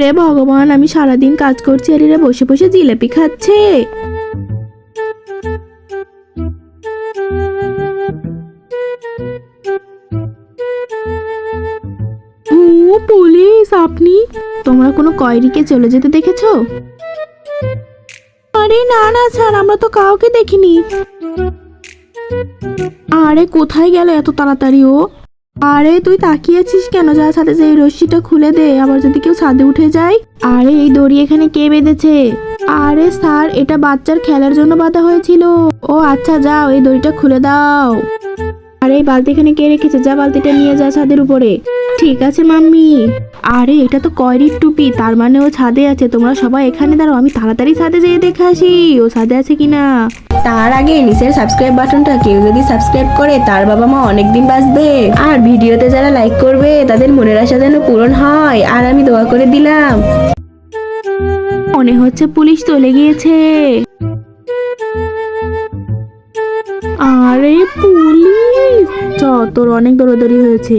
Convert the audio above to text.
আরে ভগবান, আমি সারাদিন কাজ করছি আর এরা বসে বসে জিলাপি খাচ্ছে। ও পুলিশ, আপনি? তোমরা কোনো কয়েদিকে চলে যেতে দেখেছো? আরে না না স্যার, আমরা তো কাউকে দেখিনি। আরে কোথায় গেল এত তাড়াতাড়ি ও? আরে তুই তাকিয়ে আছিস কেন? যা ছাদে যে এই রশ্মিটা খুলে দে, আবার যদি কেউ ছাদে উঠে যায়। আরে এই দড়ি এখানে কে বেঁধেছে? আরে স্যার, এটা বাচ্চার খেলার জন্য বাঁধা হয়েছিল। ও আচ্ছা, যাও এই দড়িটা খুলে দাও। আরে এই বালতি এখানে কে রেখেছে? যা বালতিটা নিয়ে যা ছাদের উপরে। ঠিক আছে মাম্মি। আরে এটা তো কয়রির টুপি, তার মানে ও ছাদে আছে। তোমরা সবাই এখানে দাঁড়াও, আমি তাড়াতাড়ি ছাদে যেয়ে দেখে আসি ও ছাদে আছে কিনা। তার আগে নিচের সাবস্ক্রাইব বাটনটা কেউ যদি সাবস্ক্রাইব করে তার বাবা মা অনেকদিন বাঁচবে। আর ভিডিওতে যারা লাইক করবে তাদের মনের আশা যেন পূরণ হয়, আর আমি দোয়া করে দিলাম। মনে হচ্ছে পুলিশ চলে গিয়েছে। আরে পুলিশ, তোর অনেক দৌড়াদৌড়ি হয়েছে।